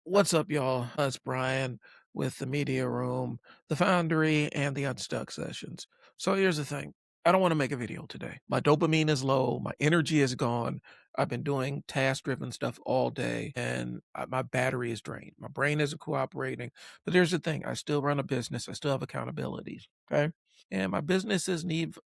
What's up, y'all? It's Brian with the Media Room, the Foundry, and the Unstuck Sessions. So here's the thing. I don't want to make a video today. My dopamine is low. My energy is gone. I've been doing task-driven stuff all day, and my battery is drained. My brain isn't cooperating. But here's the thing. I still run a business. I still have accountabilities. Okay, and my businesses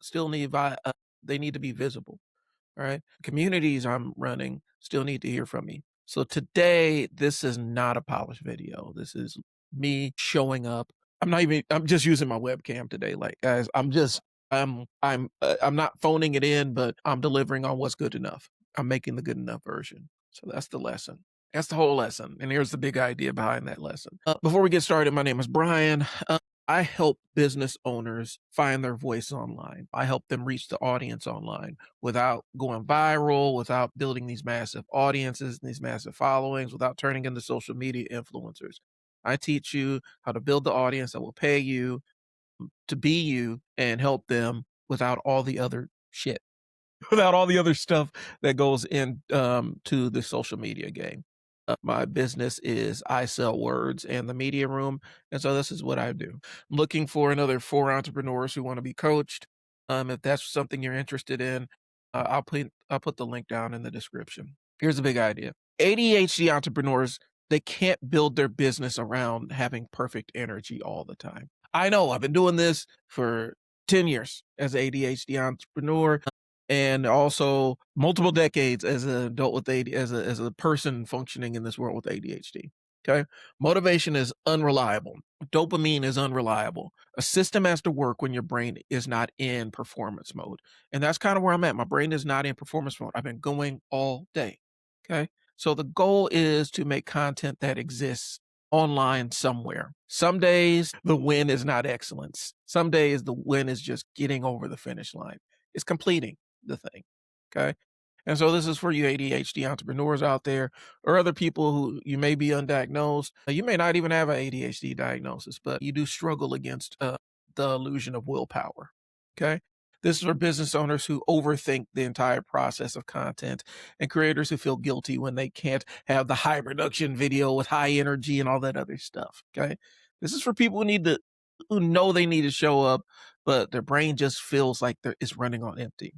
still need they need to be visible. All right. Communities I'm running still need to hear from me. So today, this is not a polished video. This is me showing up. I'm just using my webcam today. Like, guys, I'm not phoning it in, but I'm delivering on what's good enough. I'm making the good enough version. So that's the lesson. That's the whole lesson. And here's the big idea behind that lesson. Before we get started, my name is Brian. I help business owners find their voice online. I help them reach the audience online without going viral, without building these massive audiences, these massive followings, without turning into social media influencers. I teach you how to build the audience that will pay you to be you and help them without all the other shit, without all the other stuff that goes in to the social media game. My business is I sell words and the media room. And so this is what I do. I'm looking for another 4 entrepreneurs who want to be coached. If that's something you're interested in, I'll put the link down in the description. Here's the big idea. ADHD entrepreneurs, they can't build their business around having perfect energy all the time. I know I've been doing this for 10 years as an ADHD entrepreneur and also multiple decades as an adult with as a person functioning in this world with ADHD. Okay. Motivation is unreliable. Dopamine is unreliable. A system has to work when your brain is not in performance mode. And that's kind of where I'm at. My brain is not in performance mode. I've been going all day. Okay. So the goal is to make content that exists online somewhere. Some days the win is not excellence. Some days the win is just getting over the finish line. It's completing the thing. Okay. And so this is for you ADHD entrepreneurs out there or other people who you may be undiagnosed. You may not even have an ADHD diagnosis, but you do struggle against the illusion of willpower. Okay. This is for business owners who overthink the entire process of content and creators who feel guilty when they can't have the high production video with high energy and all that other stuff. Okay. This is for people who know they need to show up, but their brain just feels like it's running on empty.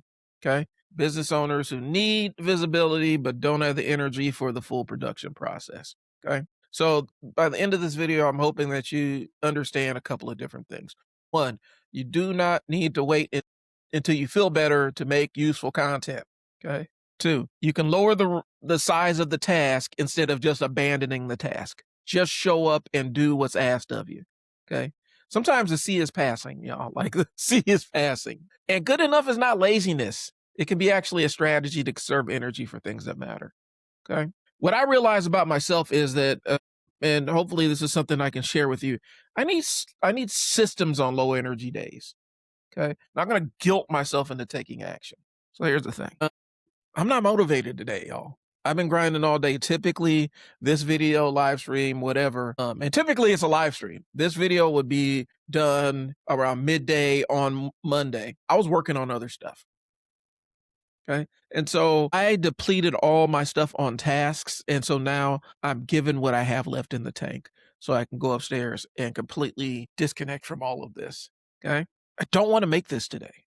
Okay. Business owners who need visibility but don't have the energy for the full production process. Okay. So by the end of this video, I'm hoping that you understand a couple of different things. One, you do not need to wait until you feel better to make useful content. Okay. Two, you can lower the size of the task instead of just abandoning the task. Just show up and do what's asked of you. Okay. Sometimes the sea is passing, y'all. Like the sea is passing. And good enough is not laziness. It can be actually a strategy to conserve energy for things that matter. Okay. What I realize about myself is that, and hopefully this is something I can share with you. I need systems on low energy days. Okay. I'm not going to guilt myself into taking action. So here's the thing. I'm not motivated today, y'all. I've been grinding all day. Typically, this video, live stream, whatever, and typically it's a live stream. This video would be done around midday on Monday. I was working on other stuff. Okay. And so I depleted all my stuff on tasks. And so now I'm given what I have left in the tank so I can go upstairs and completely disconnect from all of this. Okay. I don't want to make this today.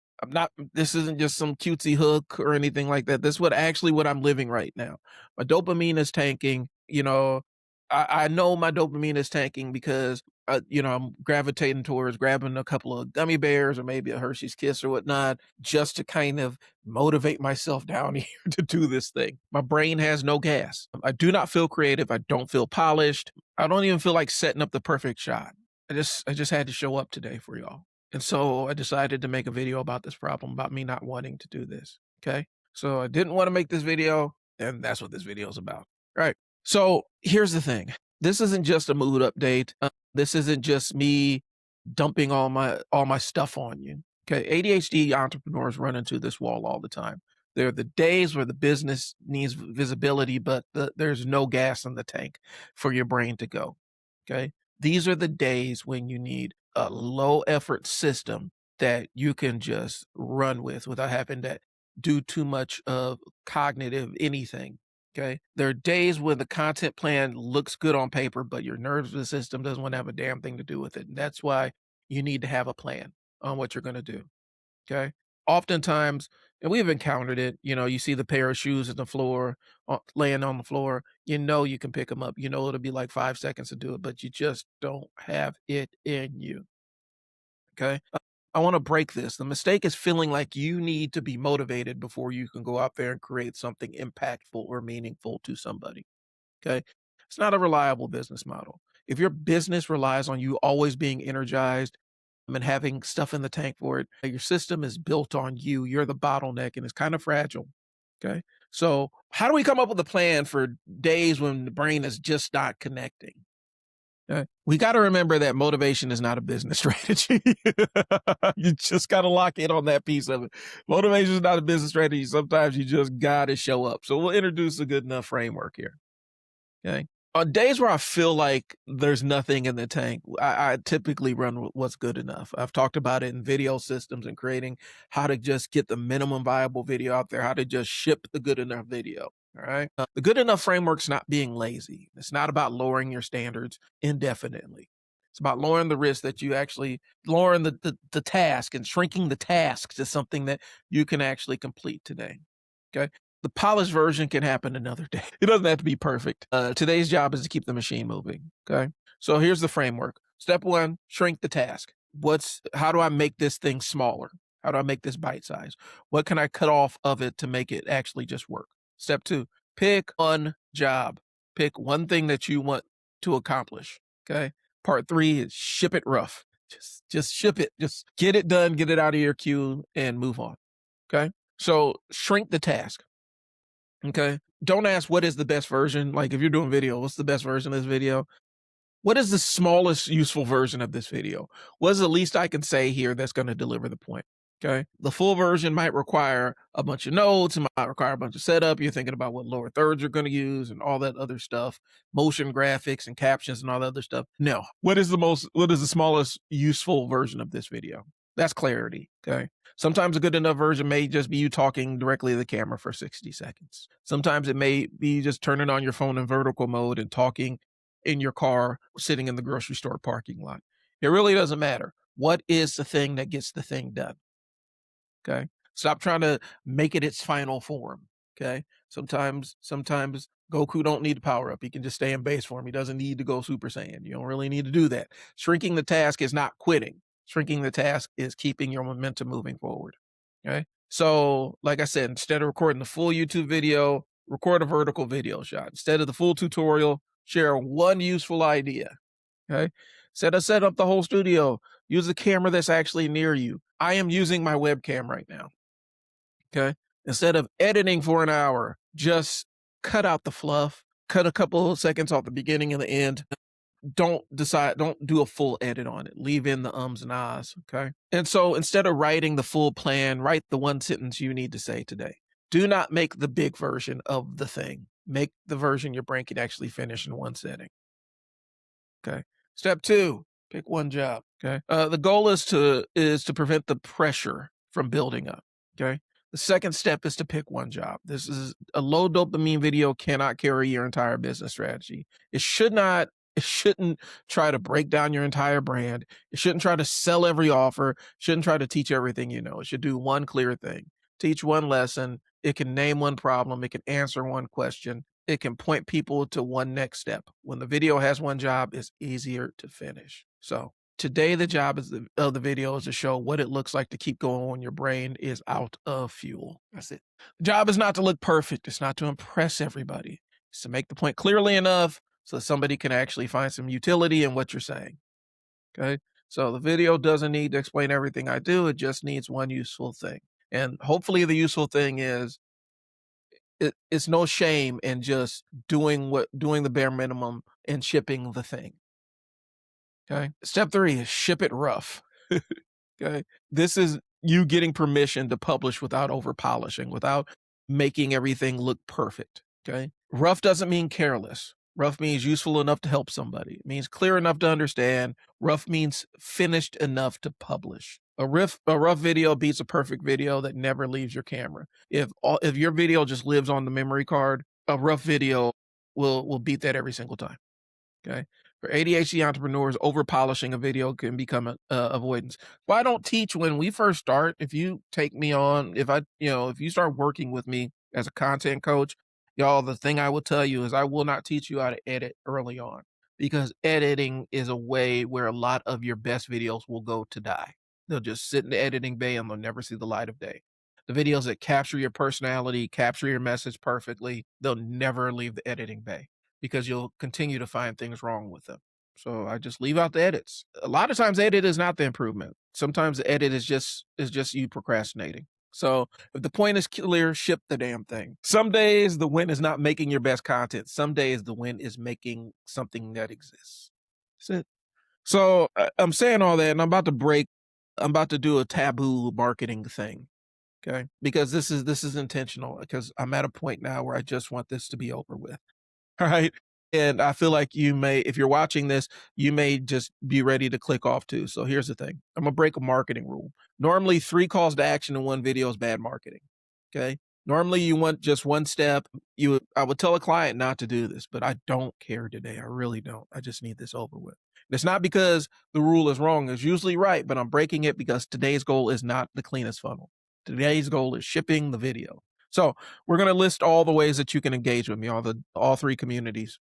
This isn't just some cutesy hook or anything like that. This is what I'm living right now. My dopamine is tanking. I know my dopamine is tanking because, I'm gravitating towards grabbing a couple of gummy bears or maybe a Hershey's Kiss or whatnot just to kind of motivate myself down here to do this thing. My brain has no gas. I do not feel creative. I don't feel polished. I don't even feel like setting up the perfect shot. I just had to show up today for y'all. And so I decided to make a video about this problem, about me not wanting to do this. Okay. So I didn't want to make this video, and that's what this video is about. Right. So here's the thing. This isn't just a mood update. This isn't just me dumping all my stuff on you. Okay. ADHD entrepreneurs run into this wall all the time. There are the days where the business needs visibility, but there's no gas in the tank for your brain to go. Okay. These are the days when you need a low effort system that you can just run with without having to do too much of cognitive anything. Okay. There are days when the content plan looks good on paper, but your nervous system doesn't want to have a damn thing to do with it. And that's why you need to have a plan on what you're going to do. Okay. Oftentimes, and we've encountered it, you see the pair of shoes at the floor, laying on the floor, you can pick them up. It'll be like 5 seconds to do it, but you just don't have it in you. Okay. I want to break this. The mistake is feeling like you need to be motivated before you can go out there and create something impactful or meaningful to somebody. Okay. It's not a reliable business model. If your business relies on you always being energized and having stuff in the tank for it, your system is built on you. You're the bottleneck and it's kind of fragile. Okay. So, how do we come up with a plan for days when the brain is just not connecting? We got to remember that motivation is not a business strategy. You just got to lock in on that piece of it. Motivation is not a business strategy. Sometimes you just got to show up. So we'll introduce a good enough framework here. Okay. On days where I feel like there's nothing in the tank, I typically run what's good enough. I've talked about it in video systems and creating how to just get the minimum viable video out there, how to just ship the good enough video. All right. The good enough framework's not being lazy. It's not about lowering your standards indefinitely. It's about lowering the risk that you actually lowering the task and shrinking the task to something that you can actually complete today. Okay. The polished version can happen another day. It doesn't have to be perfect. Today's job is to keep the machine moving. Okay. So here's the framework. Step one, shrink the task. How do I make this thing smaller? How do I make this bite size? What can I cut off of it to make it actually just work? Step two, pick one job. Pick one thing that you want to accomplish. Okay. Part three is ship it rough. Just ship it. Just get it done, get it out of your queue and move on. Okay. So shrink the task. Okay. Don't ask what is the best version. Like if you're doing video, what's the best version of this video? What is the smallest useful version of this video? What is the least I can say here that's going to deliver the point? Okay. The full version might require a bunch of notes, it might require a bunch of setup. You're thinking about what lower thirds you're going to use and all that other stuff, motion graphics and captions and all that other stuff. No. What is the smallest useful version of this video? That's clarity. Okay. Sometimes a good enough version may just be you talking directly to the camera for 60 seconds. Sometimes it may be just turning on your phone in vertical mode and talking in your car, sitting in the grocery store parking lot. It really doesn't matter. What is the thing that gets the thing done? Okay. Stop trying to make it its final form. Okay. Sometimes Goku don't need to power up. He can just stay in base form. He doesn't need to go Super Saiyan. You don't really need to do that. Shrinking the task is not quitting. Shrinking the task is keeping your momentum moving forward. Okay. So, like I said, instead of recording the full YouTube video, record a vertical video shot. Instead of the full tutorial, share one useful idea. Okay. Set up the whole studio. Use a camera that's actually near you. I am using my webcam right now. Okay. Instead of editing for an hour, just cut out the fluff, cut a couple of seconds off the beginning and the end. Don't do a full edit on it. Leave in the ums and ahs. Okay. And so instead of writing the full plan, write the one sentence you need to say today. Do not make the big version of the thing. Make the version your brain can actually finish in one setting. Okay. Step two, pick one job. Okay. The goal is to prevent the pressure from building up. Okay. The second step is to pick one job. This is a low dopamine video cannot carry your entire business strategy. It shouldn't try to break down your entire brand. It shouldn't try to sell every offer. Shouldn't try to teach everything you know. It should do one clear thing. Teach one lesson. It can name one problem. It can answer one question. It can point people to one next step. When the video has one job, it's easier to finish. So today, the job of the video is to show what it looks like to keep going when your brain is out of fuel. That's it. The job is not to look perfect. It's not to impress everybody. It's to make the point clearly enough so that somebody can actually find some utility in what you're saying. Okay. So the video doesn't need to explain everything I do. It just needs one useful thing. And hopefully the useful thing is it's no shame in just doing the bare minimum and shipping the thing. Okay. Step three is ship it rough. Okay. This is you getting permission to publish without over polishing, without making everything look perfect. Okay. Rough doesn't mean careless. Rough means useful enough to help somebody. It means clear enough to understand. Rough means finished enough to publish. A rough video beats a perfect video that never leaves your camera. If your video just lives on the memory card, A rough video will beat that every single time. Okay. For ADHD entrepreneurs, over polishing a video can become a avoidance. Well, I don't teach when we first start. If you take me on, if you start working with me as a content coach, y'all, the thing I will tell you is I will not teach you how to edit early on because editing is a way where a lot of your best videos will go to die. They'll just sit in the editing bay and they'll never see the light of day. The videos that capture your personality, capture your message perfectly, they'll never leave the editing bay because you'll continue to find things wrong with them. So I just leave out the edits. A lot of times edit is not the improvement. Sometimes the edit is just you procrastinating. So if the point is clear, ship the damn thing. Some days the win is not making your best content. Some days the win is making something that exists. That's it. So I'm saying all that and I'm about to do a taboo marketing thing. Okay. Because this is intentional because I'm at a point now where I just want this to be over with. Right? And I feel like you may if you're watching this, you may just be ready to click off too. So here's the thing. I'm gonna break a marketing rule. Normally, 3 calls to action in one video is bad marketing. Okay? Normally, you want just 1 step. I would tell a client not to do this, but I don't care today. I really don't. I just need this over with. And it's not because the rule is wrong. It's usually right, but I'm breaking it because today's goal is not the cleanest funnel. Today's goal is shipping the video. So we're going to list all the ways that you can engage with me, all 3 communities,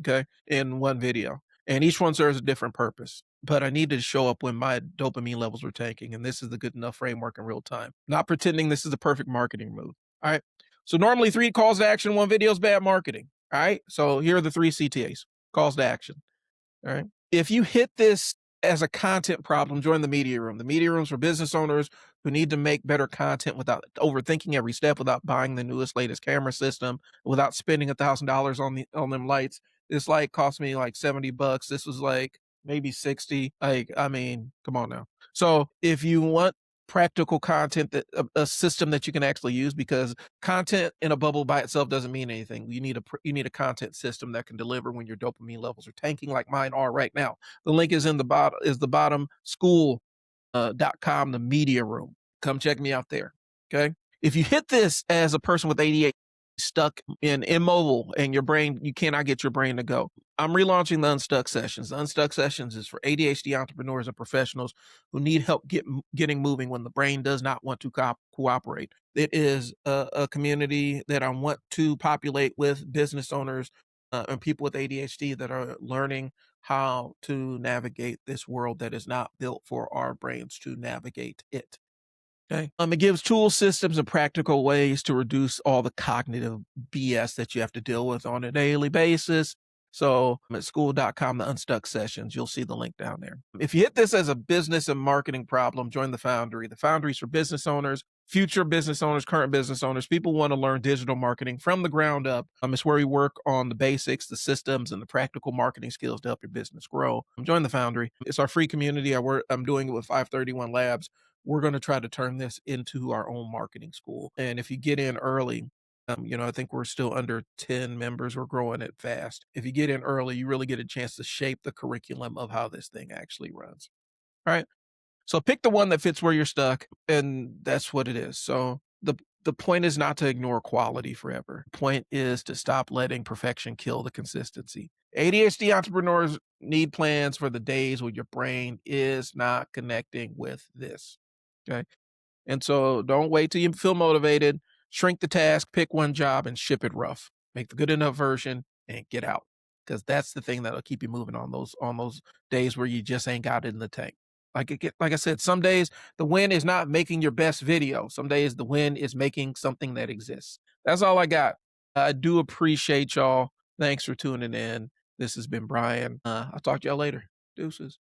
okay, in one video. And each one serves a different purpose. But I need to show up when my dopamine levels are tanking. And this is the good enough framework in real time. Not pretending this is the perfect marketing move. All right. So normally 3 calls to action, 1 video is bad marketing. All right. So here are the 3 CTAs, calls to action. All right. If you hit this as a content problem, join the media room. The media room's for business owners who need to make better content without overthinking every step, without buying the newest, latest camera system, without spending $1,000 on them lights. This light cost me like $70. This was like maybe 60. Like, I mean, come on now. So if you want practical content that a system that you can actually use because content in a bubble by itself doesn't mean anything. You need a content system that can deliver when your dopamine levels are tanking like mine are right now. The link is in the bottom school .com, the media room. Come check me out there. Okay. If you hit this as a person with ADHD stuck in immobile and you cannot get your brain to go. I'm relaunching the Unstuck Sessions. The Unstuck Sessions is for ADHD entrepreneurs and professionals who need help getting moving when the brain does not want to cooperate. It is a community that I want to populate with business owners and people with ADHD that are learning how to navigate this world that is not built for our brains to navigate it. Okay. It gives tools, systems, and practical ways to reduce all the cognitive BS that you have to deal with on a daily basis. So at school.com, the Unstuck Sessions, you'll see the link down there. If you hit this as a business and marketing problem, join the Foundry. The Foundry is for business owners, future business owners, current business owners. People want to learn digital marketing from the ground up. It's where we work on the basics, the systems, and the practical marketing skills to help your business grow. Join the Foundry. It's our free community. I'm doing it with 531 Labs. We're going to try to turn this into our own marketing school. And if you get in early, I think we're still under 10 members. We're growing it fast. If you get in early, you really get a chance to shape the curriculum of how this thing actually runs. All right. So pick the one that fits where you're stuck, and that's what it is. So the point is not to ignore quality forever. The point is to stop letting perfection kill the consistency. ADHD entrepreneurs need plans for the days when your brain is not connecting with this. Okay. And so don't wait till you feel motivated. Shrink the task, pick one job, and ship it rough. Make the good enough version and get out. Because that's the thing that'll keep you moving on those days where you just ain't got it in the tank. Like I said, some days the win is not making your best video. Some days the win is making something that exists. That's all I got. I do appreciate y'all. Thanks for tuning in. This has been Brian. I'll talk to y'all later. Deuces.